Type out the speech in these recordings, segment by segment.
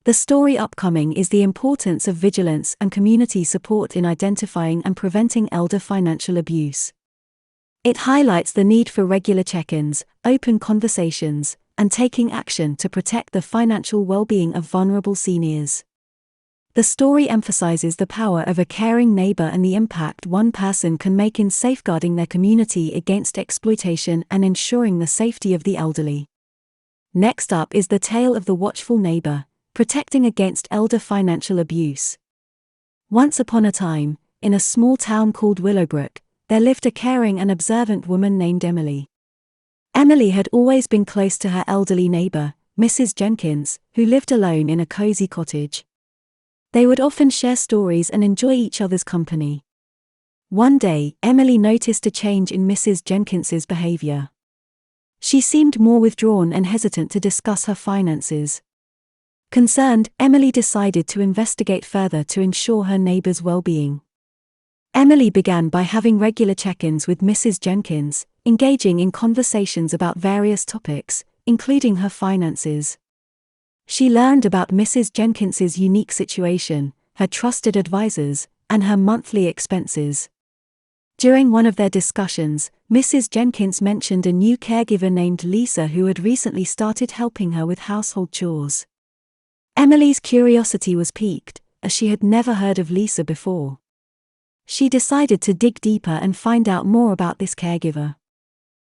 The story upcoming is the importance of vigilance and community support in identifying and preventing elder financial abuse. It highlights the need for regular check-ins, open conversations, and taking action to protect the financial well-being of vulnerable seniors. The story emphasizes the power of a caring neighbor and the impact one person can make in safeguarding their community against exploitation and ensuring the safety of the elderly. Next up is the tale of the watchful neighbor, protecting against elder financial abuse. Once upon a time, in a small town called Willowbrook, there lived a caring and observant woman named Emily. Emily had always been close to her elderly neighbor, Mrs. Jenkins, who lived alone in a cozy cottage. They would often share stories and enjoy each other's company. One day, Emily noticed a change in Mrs. Jenkins's behavior. She seemed more withdrawn and hesitant to discuss her finances. Concerned, Emily decided to investigate further to ensure her neighbor's well-being. Emily began by having regular check-ins with Mrs. Jenkins, engaging in conversations about various topics, including her finances. She learned about Mrs. Jenkins's unique situation, her trusted advisors, and her monthly expenses. During one of their discussions, Mrs. Jenkins mentioned a new caregiver named Lisa who had recently started helping her with household chores. Emily's curiosity was piqued, as she had never heard of Lisa before. She decided to dig deeper and find out more about this caregiver.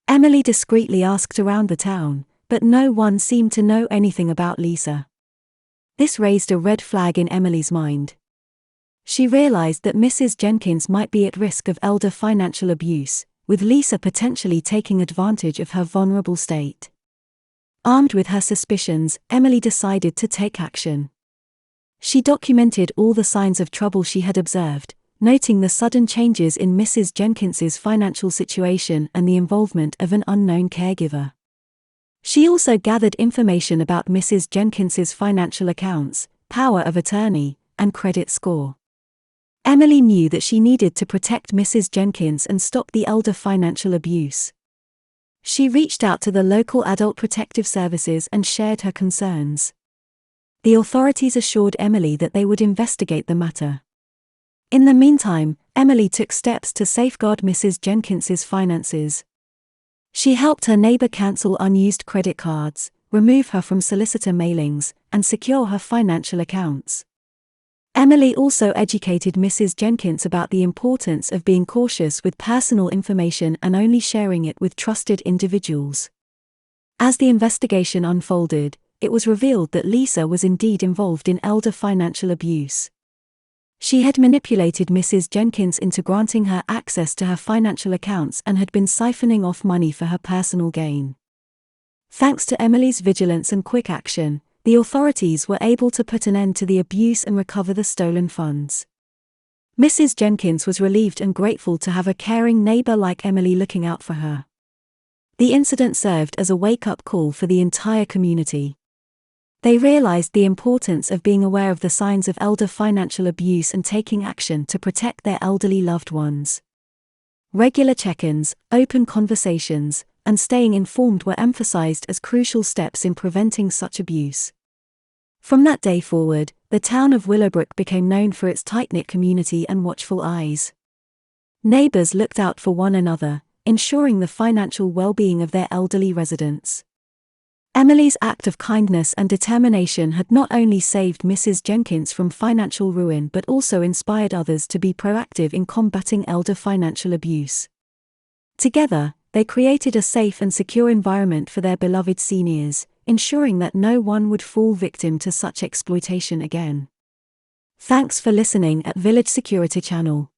Emily discreetly asked around the town, but no one seemed to know anything about Lisa. This raised a red flag in Emily's mind. She realized that Mrs. Jenkins might be at risk of elder financial abuse, with Lisa potentially taking advantage of her vulnerable state. Armed with her suspicions, Emily decided to take action. She documented all the signs of trouble she had observed, noting the sudden changes in Mrs. Jenkins's financial situation and the involvement of an unknown caregiver. She also gathered information about Mrs. Jenkins's financial accounts, power of attorney, and credit score. Emily knew that she needed to protect Mrs. Jenkins and stop the elder financial abuse. She reached out to the local adult protective services and shared her concerns. The authorities assured Emily that they would investigate the matter. In the meantime, Emily took steps to safeguard Mrs. Jenkins's finances. She helped her neighbor cancel unused credit cards, remove her from solicitor mailings, and secure her financial accounts. Emily also educated Mrs. Jenkins about the importance of being cautious with personal information and only sharing it with trusted individuals. As the investigation unfolded, it was revealed that Lisa was indeed involved in elder financial abuse. She had manipulated Mrs. Jenkins into granting her access to her financial accounts and had been siphoning off money for her personal gain. Thanks to Emily's vigilance and quick action, the authorities were able to put an end to the abuse and recover the stolen funds. Mrs. Jenkins was relieved and grateful to have a caring neighbor like Emily looking out for her. The incident served as a wake-up call for the entire community. They realized the importance of being aware of the signs of elder financial abuse and taking action to protect their elderly loved ones. Regular check-ins, open conversations, and staying informed were emphasized as crucial steps in preventing such abuse. From that day forward, the town of Willowbrook became known for its tight-knit community and watchful eyes. Neighbors looked out for one another, ensuring the financial well-being of their elderly residents. Emily's act of kindness and determination had not only saved Mrs. Jenkins from financial ruin but also inspired others to be proactive in combating elder financial abuse. Together, they created a safe and secure environment for their beloved seniors, ensuring that no one would fall victim to such exploitation again. Thanks for listening at Village Security Channel.